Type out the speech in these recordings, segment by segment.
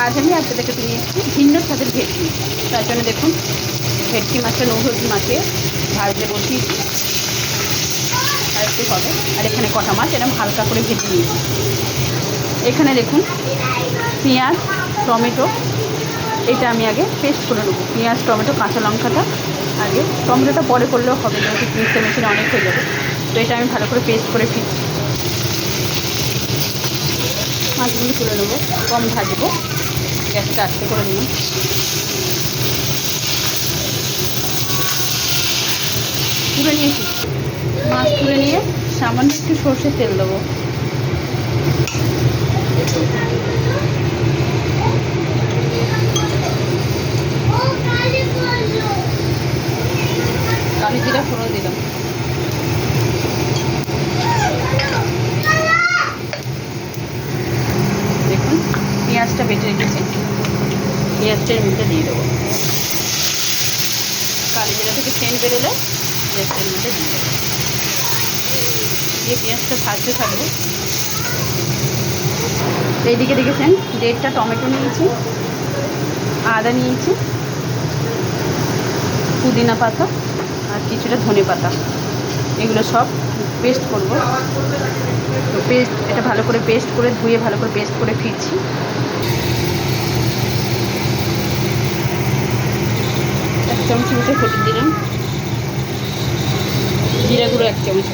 আজ আমি আপনাদেরকে নিয়ে এসেছি ভিন্ন স্বাদের ভেটকি। তার জন্য দেখুন ভেটকি মাছটা নৌহলদি মাখিয়ে ভাজতে বসিয়েছি, আর একটু হবে। আর এখানে কটা মাছ এরকম হালকা করে ভেজে নিয়েছি। এখানে দেখুন পেঁয়াজ, টমেটো, এটা আমি আগে পেস্ট করে নেবো। পেঁয়াজ, টমেটো, কাঁচা লঙ্কাটা আগে, টমেটোটা পরে করলেও হবে, যেহেতু মিক্সচার মেশিনে অনেক হয়ে যাবে। তো এটা আমি ভালো করে পেস্ট করে ফিরছি। মাছগুলো তুলে নেবো, কম ভাজবো, গ্যাসটা আস্তে করে নিলাম। তুলে নিয়েছি মাছ, তুলে নিয়ে সামান্য একটু সর্ষের তেল দেবো। কালি জিরা ফোড়ন দিলাম। দেখুন পেঁয়াজটা বেটে রেখেছি, পেঁয়াজটার মধ্যে দিয়ে দেবো। কালি জিরা থেকে সেন্ট বেরোলে পেঁয়াজটার মধ্যে দিয়ে দেবো, দিয়ে পেঁয়াজটা ভাজতে থাকবো। এইদিকে দেখেছেন 1.5টা টমেটো নিয়েছি, আদা নিয়েছি, পুদিনা পাতা আর কিছুটা ধনে পাতা, এগুলো সব পেস্ট করব। তো পেস্ট, এটা ভালো করে পেস্ট করে ধুয়ে ভালো করে পেস্ট করে ফিরছি। এক চামচ মতো হলুদ দিলাম, জিরা গুঁড়ো 1 চামচ,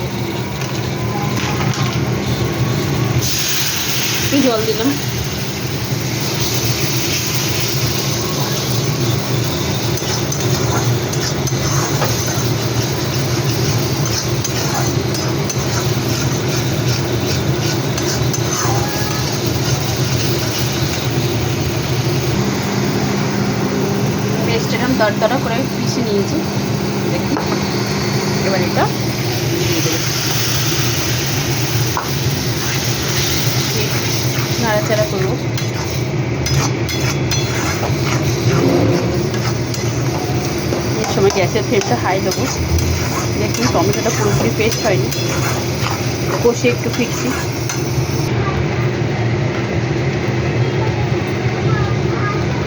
একটু জল দিলাম। পেস্ট এরকম দরদরা করে পিষে নিয়েছি। দেখুন এবার এটা দিয়ে দেবো, নাড়াচাড়া করবো। এর সময় গ্যাসের ফ্লেমটা হাই দেবো। দেখুন টমেটোটা পুরোপুরি পেস্ট হয়নি, কষে একটু ফিরছি।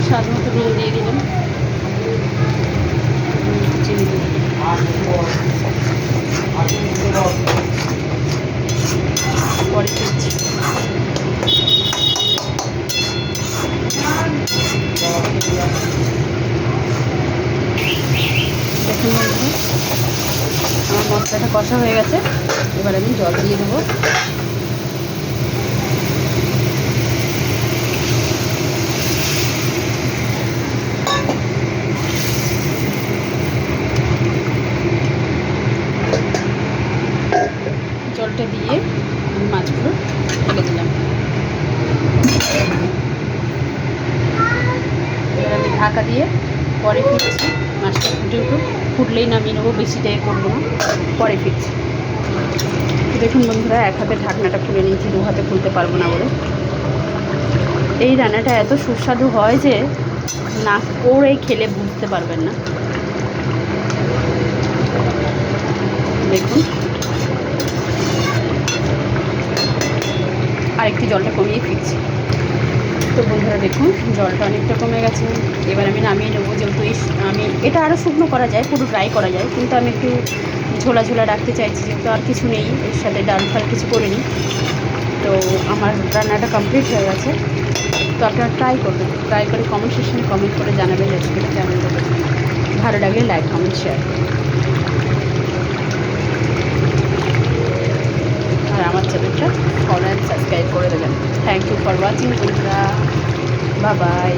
স্বাদ মতো নুন দিয়ে দিলাম, চিনি দিয়ে পরে ফিরছি। দেখুন আমার মশলাটা কষা হয়ে গেছে, এবার আমি জল দিয়ে দেবো। জলটা দিয়ে আমি মাছগুলো ঢেলে দিলাম। এবার আমি ঢাকা দিয়ে পরে ফিরছি। মাছটা ফুটে উঠুক, ফুটলেই নামিয়ে নেবো, বেশি দেরি করবো না, পরে ফিরছি। দেখুন বন্ধুরা, এক হাতে ঢাকনাটা খুলে নিয়েছি, 2 হাতে খুলতে পারবো না বলে। এই রান্নাটা এত সুস্বাদু হয় যে না করে খেলে বুঝতে পারবেন না। দেখুন আরেকটু জলটা কমিয়ে ফিরছি। তো বন্ধুরা দেখুন জলটা অনেকটা কমে গেছে, এবার আমি নামিয়ে নেবো। যেহেতু আমি এটা আরও শুকনো করা যায়, পুরো ড্রাই করা যায়, কিন্তু আমি একটু ঝোলা ঝোলা রাখতে চাইছি, যেহেতু আর কিছু নেই এর সাথে, ডাল ফাল কিছু করিনি। তো আমার রান্নাটা কমপ্লিট হয়ে গেছে। তো আপনারা ট্রাই করবেন, ট্রাই করে কমেন্ট সেকশনে কমেন্ট করে জানাবেন রেসিপিটা কেমন লেগেছে। ভালো লাগলে লাইক, কমেন্ট, শেয়ার করুন। আর আমার চ্যানেলটা ফলো অ্যান্ড সাবস্ক্রাইব করে দেবেন। থ্যাংক ইউ ফর ওয়াচিং বন্ধুরা, বাই বাই।